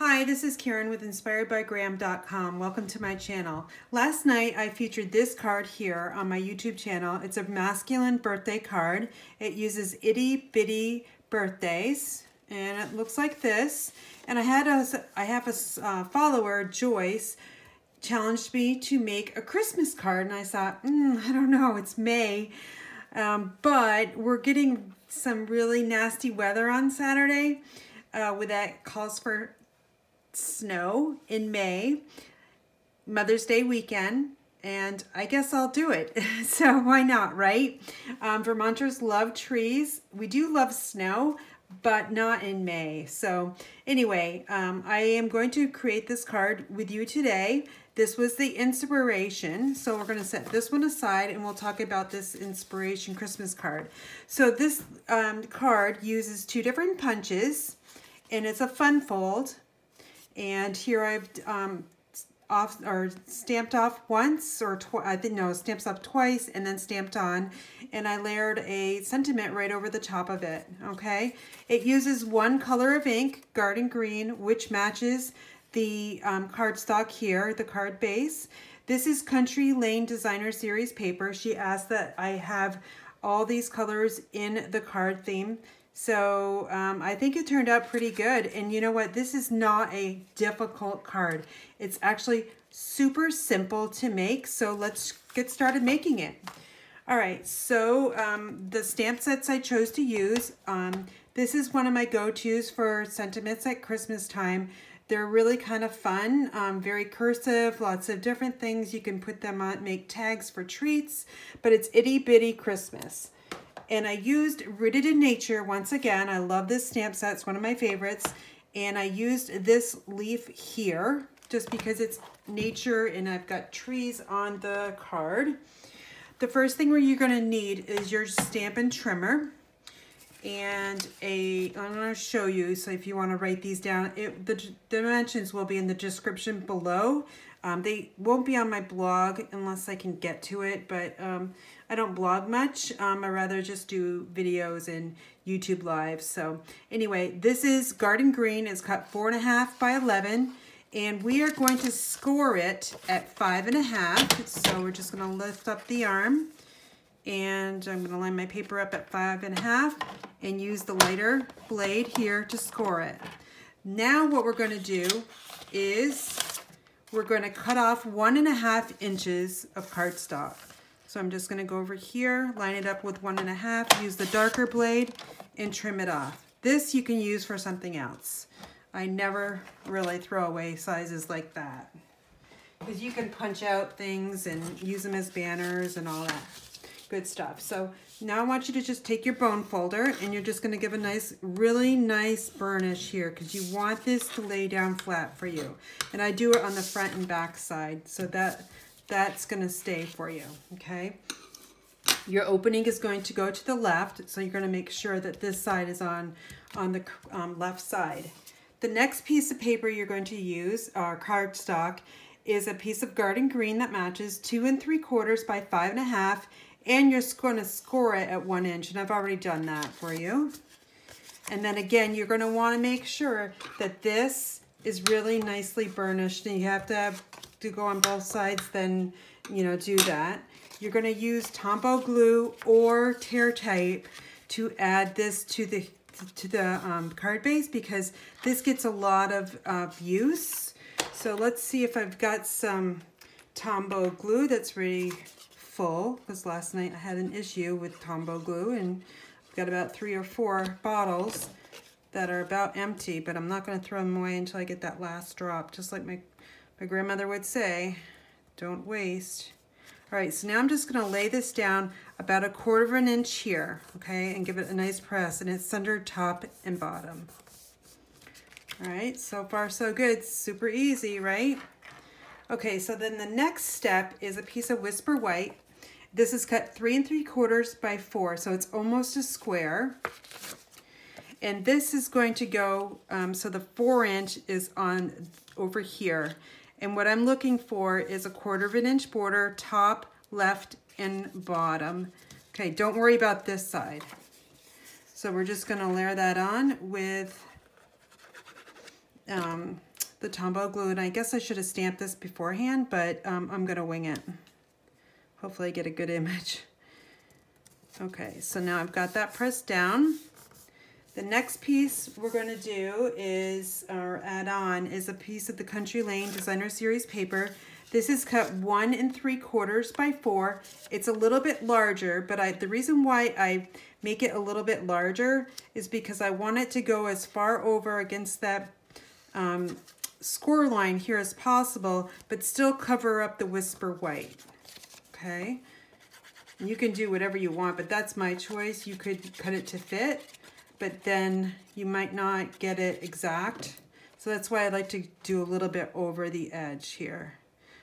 Hi, this is Karen with InspiredByGram.com. Welcome to my channel. Last night I featured this card here on my YouTube channel. It's a masculine birthday card. It uses itty bitty birthdays and it looks like this. And I have a follower, Joyce, challenged me to make a Christmas card, and I thought, I don't know, it's May, but we're getting some really nasty weather on Saturday with that calls for snow in May, Mother's Day weekend, and I guess I'll do it. So why not, right? Vermonters love trees. We do love snow, but not in May. So anyway, I am going to create this card with you today. This was the inspiration, so we're going to set this one aside and we'll talk about this inspiration Christmas card. So this card uses two different punches, and it's a fun fold. And here I've stamped off once, or stamped off twice and then stamped on, and I layered a sentiment right over the top of it. Okay, it uses one color of ink, garden green, which matches the cardstock here, the card base. This is Country Lane Designer Series paper. She asked that I have all these colors in the card theme. So I think it turned out pretty good. And you know what? This is not a difficult card. It's actually super simple to make. So let's get started making it. All right, so the stamp sets I chose to use, this is one of my go-tos for sentiments at Christmas time. They're really kind of fun, very cursive, lots of different things. You can put them on, make tags for treats, but it's Itty Bitty Christmas. And I used Rooted in Nature once again. I love this stamp set. It's one of my favorites. And I used this leaf here just because it's nature and I've got trees on the card. The first thing where you're going to need is your Stampin trimmer and I'm going to show you. So if you want to write these down, the dimensions will be in the description below. They won't be on my blog unless I can get to it, but I don't blog much. I rather just do videos and YouTube lives. So anyway, this is garden green. It's cut 4.5 by 11, and we are going to score it at 5.5. So we're just going to lift up the arm, and I'm going to line my paper up at 5.5 and use the lighter blade here to score it. Now what we're going to do is we're going to cut off 1.5 inches of cardstock. So I'm just going to go over here, line it up with 1.5, use the darker blade, and trim it off. This you can use for something else. I never really throw away sizes like that, because you can punch out things and use them as banners and all that good stuff. So now I want you to just take your bone folder and you're just going to give a nice, really nice burnish here, because you want this to lay down flat for you. And I do it on the front and back side, so that's going to stay for you, okay? Your opening is going to go to the left, so you're going to make sure that this side is on the left side. The next piece of paper you're going to use, cardstock, is a piece of garden green that matches 2 3/4 by 5.5, and you're going to score it at 1 inch, and I've already done that for you. And then again, you're going to want to make sure that this is really nicely burnished, and you have to go on both sides, then do that. You're going to use Tombow glue or tear tape to add this to the card base, because this gets a lot of use. So let's see if I've got some Tombow glue that's really full, because last night I had an issue with Tombow glue, and I've got about 3 or 4 bottles that are about empty, but I'm not going to throw them away until I get that last drop, just like my grandmother would say, don't waste. All right, so now I'm just going to lay this down about 1/4 inch here, okay, and give it a nice press, and it's centered top and bottom. All right, so far so good. Super easy, right? Okay, so then the next step is a piece of Whisper White. This is cut 3 3/4 by 4, so it's almost a square. And this is going to go, so the 4 inch is on over here. And what I'm looking for is 1/4 inch border, top, left, and bottom. Okay, don't worry about this side. So we're just gonna layer that on with the Tombow glue, and I guess I should have stamped this beforehand, but I'm gonna wing it. Hopefully I get a good image. Okay, so now I've got that pressed down. The next piece we're going to do is, or add on, is a piece of the Country Lane Designer Series paper. This is cut 1 3/4 by 4. It's a little bit larger, but the reason why I make it a little bit larger is because I want it to go as far over against that score line here as possible, but still cover up the Whisper White. Okay, you can do whatever you want, but that's my choice. You could cut it to fit, but then you might not get it exact. So that's why I like to do a little bit over the edge here.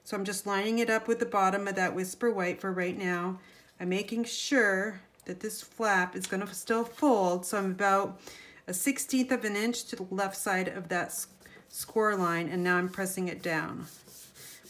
So I'm just lining it up with the bottom of that Whisper White for right now. I'm making sure that this flap is gonna still fold, so I'm about a 1/16 of an inch to the left side of that score line, and now I'm pressing it down.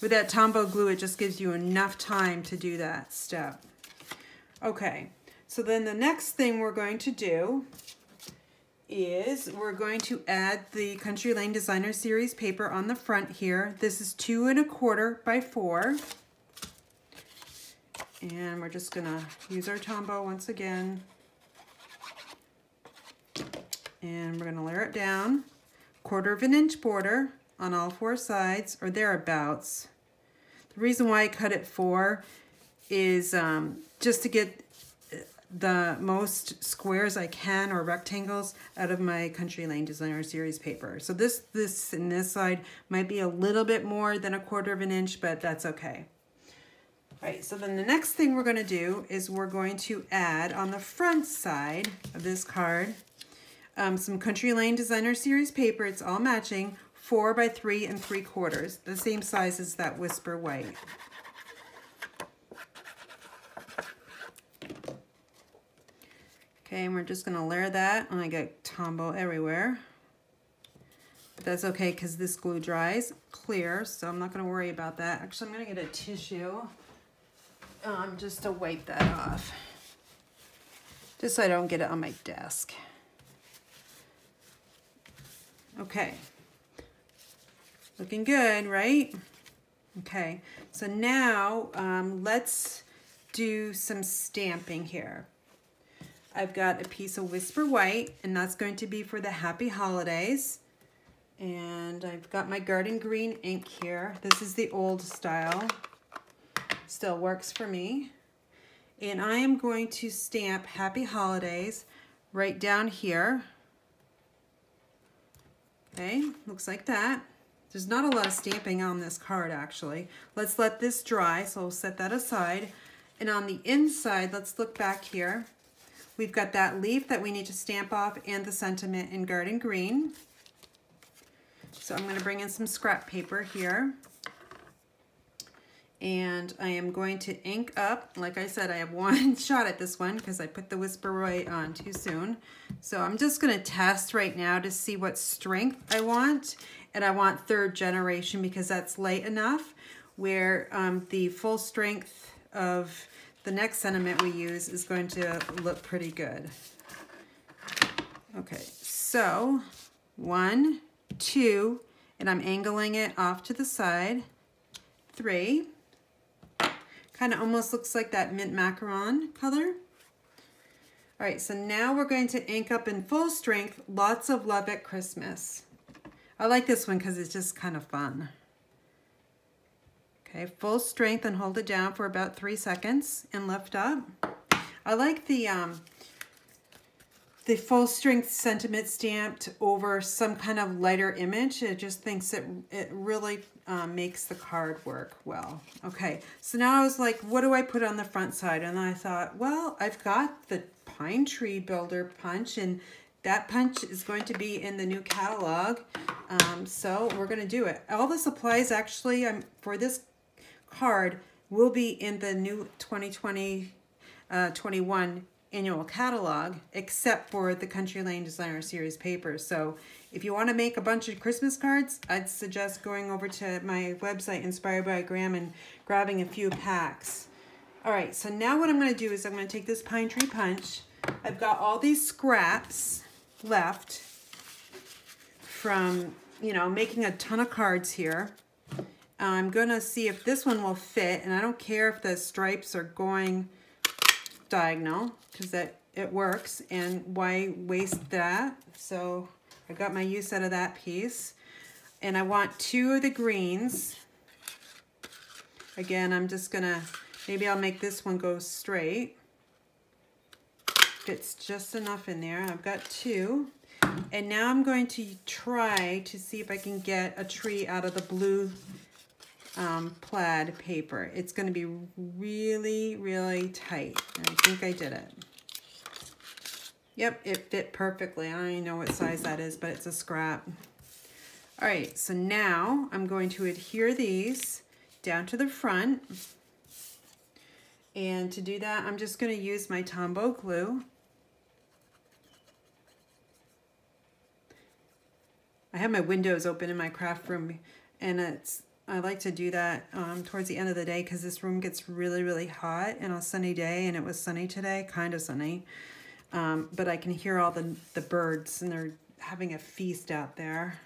With that Tombow glue, it just gives you enough time to do that step. Okay, so then the next thing we're going to do is we're going to add the Country Lane Designer Series paper on the front here. This is 2 1/4 by 4. And we're just gonna use our Tombow once again. And we're gonna layer it down. 1/4 inch border on all 4 sides, or thereabouts. The reason why I cut it 4 is just to get the most squares I can, or rectangles, out of my Country Lane Designer Series paper. So this and this side might be a little bit more than 1/4 inch, but that's okay. All right, so then the next thing we're gonna do is we're going to add on the front side of this card some Country Lane Designer Series paper. It's all matching, 4 by 3 3/4, the same size as that Whisper White. Okay, and we're just gonna layer that, and I got Tombow everywhere. But that's okay, because this glue dries clear, so I'm not gonna worry about that. Actually, I'm gonna get a tissue just to wipe that off, just so I don't get it on my desk. Okay, looking good, right? Okay, so now let's do some stamping here. I've got a piece of Whisper White, and that's going to be for the Happy Holidays. And I've got my Garden Green ink here. This is the old style. Still works for me. And I am going to stamp Happy Holidays right down here. Okay, looks like that. There's not a lot of stamping on this card, actually. Let's let this dry, so we'll set that aside. And on the inside, let's look back here. We've got that leaf that we need to stamp off, and the sentiment in Garden Green. So I'm going to bring in some scrap paper here. And I am going to ink up. Like I said, I have one shot at this one because I put the Whisper White on too soon. So I'm just going to test right now to see what strength I want. And I want 3rd generation because that's light enough, where the full strength of the next sentiment we use is going to look pretty good. Okay, so 1, 2, and I'm angling it off to the side. 3. Kind of almost looks like that mint macaron color. All right, so now we're going to ink up in full strength, Lots of Love at Christmas. I like this one because it's just kind of fun. Okay, full strength, and hold it down for about 3 seconds and lift up. I like the full strength sentiment stamped over some kind of lighter image. It just thinks it really makes the card work well. Okay, so now I was like, what do I put on the front side? And I thought, well, I've got the Pine Tree Builder punch, and that punch is going to be in the new catalog. So we're gonna do it. All the supplies actually for this card will be in the new 2020-21 annual catalog, except for the Country Lane Designer Series paper. So if you want to make a bunch of Christmas cards, I'd suggest going over to my website, Inspired by Graham, and grabbing a few packs. All right, so now what I'm going to do is I'm going to take this Pine Tree punch. I've got all these scraps left from you know, making a ton of cards here. I'm gonna see if this one will fit, and I don't care if the stripes are going diagonal, because it works, and why waste that? So I got my use out of that piece. And I want 2 of the greens. Again, I'm just gonna, maybe I'll make this one go straight. Fits just enough in there. I've got 2. And now I'm going to try to see if I can get a tree out of the blue plaid paper. It's going to be really, really tight. And I think I did it. Yep, it fit perfectly. I don't even know what size that is, but it's a scrap. All right, so now I'm going to adhere these down to the front. And to do that, I'm just going to use my Tombow glue. I have my windows open in my craft room, and I like to do that towards the end of the day because this room gets really, really hot and a sunny day, and it was sunny today, kind of sunny. But I can hear all the birds, and they're having a feast out there.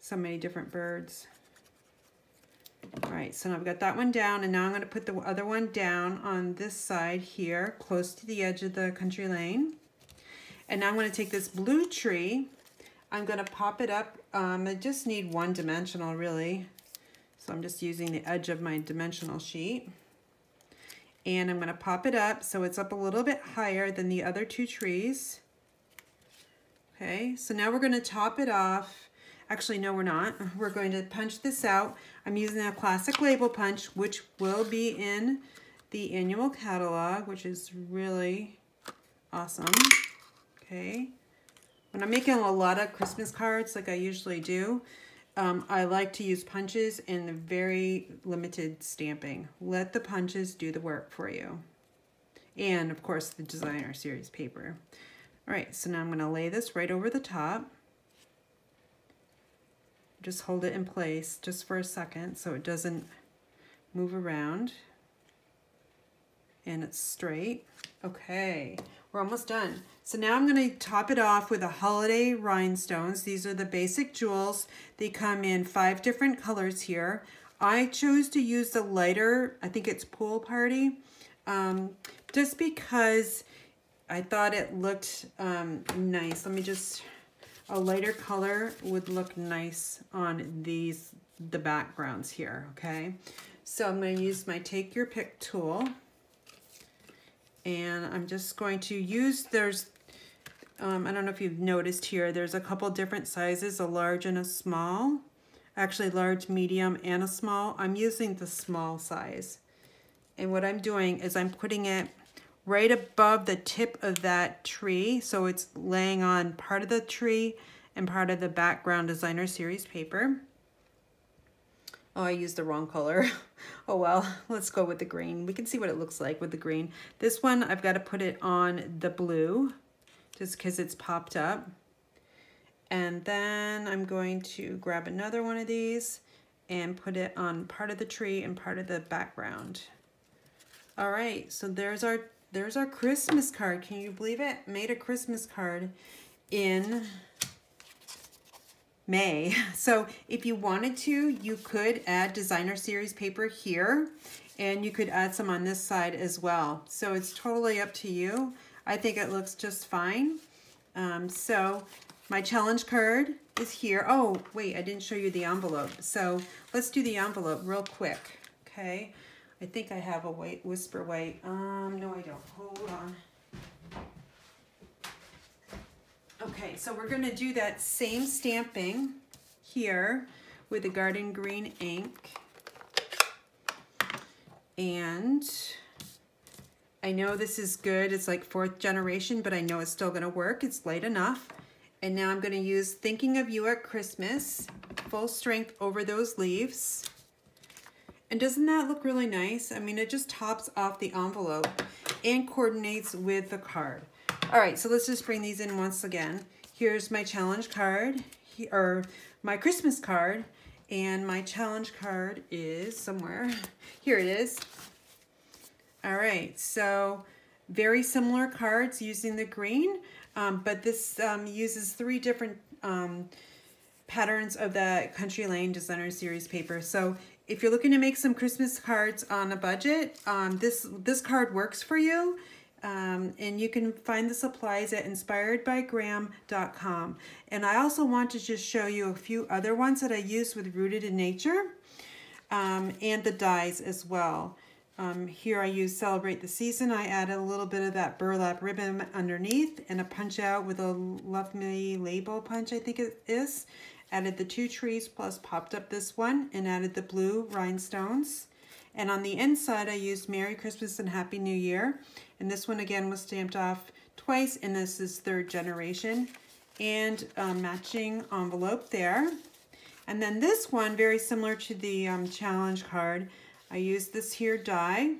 So many different birds. All right, so now I've got that one down, and now I'm going to put the other one down on this side here, close to the edge of the country lane. And now I'm going to take this blue tree. I'm going to pop it up. I just need 1 dimensional, really. So I'm just using the edge of my dimensional sheet. And I'm going to pop it up so it's up a little bit higher than the other 2 trees. Okay, so now we're going to top it off. Actually, no, we're not. We're going to punch this out. I'm using a classic label punch, which will be in the annual catalog, which is really awesome. Okay. When I'm making a lot of Christmas cards, like I usually do, I like to use punches and very limited stamping. Let the punches do the work for you. And of course, the designer series paper. All right, so now I'm gonna lay this right over the top. Just hold it in place just for a second so it doesn't move around. And it's straight. Okay, we're almost done. So now I'm going to top it off with the holiday rhinestones. These are the basic jewels. They come in 5 different colors here. I chose to use the lighter, I think it's Pool Party, just because I thought it looked nice. Let me just, a lighter color would look nice on the backgrounds here, okay? So I'm going to use my Take Your Pick tool. And I'm just going to use, I don't know if you've noticed here, there's a couple different sizes, a large and a small. Actually, large, medium, and a small. I'm using the small size. And what I'm doing is I'm putting it right above the tip of that tree, so it's laying on part of the tree and part of the background designer series paper. Oh, I used the wrong color. Oh well, let's go with the green. We can see what it looks like with the green. This one, I've got to put it on the blue just because it's popped up. And then I'm going to grab another one of these and put it on part of the tree and part of the background. All right, so there's our Christmas card. Can you believe it? Made a Christmas card in May. So if you wanted to, you could add designer series paper here, and you could add some on this side as well. So it's totally up to you. I think it looks just fine. So my challenge card is here. Oh, wait, I didn't show you the envelope. So let's do the envelope real quick, okay? I think I have a white, Whisper White. No, I don't. Hold on. Okay, so we're going to do that same stamping here with the garden green ink. And I know this is good. It's like 4th generation, but I know it's still going to work. It's light enough. And now I'm going to use Thinking of You at Christmas, full strength over those leaves. And doesn't that look really nice? I mean, it just tops off the envelope and coordinates with the card. All right, so let's just bring these in once again. Here's my challenge card, or my Christmas card, and my challenge card is somewhere. Here it is. All right, so very similar cards using the green, but this uses 3 different patterns of the Country Lane Designer Series paper. So if you're looking to make some Christmas cards on a budget, this card works for you. And you can find the supplies at inspiredbygraham.com. And I also want to just show you a few other ones that I used with Rooted in Nature, and the dies as well. Here I use Celebrate the Season. I added a little bit of that burlap ribbon underneath and a punch out with a Love Me label punch, I think it is. Added the 2 trees plus popped up this one and added the blue rhinestones. And on the inside, I used Merry Christmas and Happy New Year. And this one again was stamped off twice, and this is 3rd generation. And matching envelope there. And then this one, very similar to the challenge card, I used this here die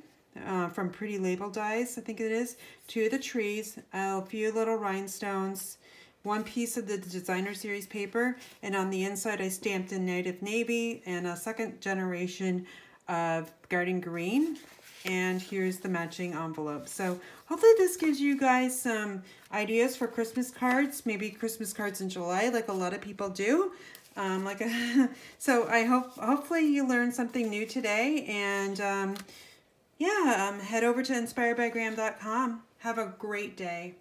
from Pretty Label Dies, I think it is. 2 of the trees, a few little rhinestones, 1 piece of the Designer Series paper, and on the inside I stamped in Native Navy and a 2nd generation of Garden Green, and here's the matching envelope. So hopefully this gives you guys some ideas for Christmas cards, maybe Christmas cards in July like a lot of people do. So I hopefully you learned something new today, and head over to inspiredbygraham.com. Have a great day.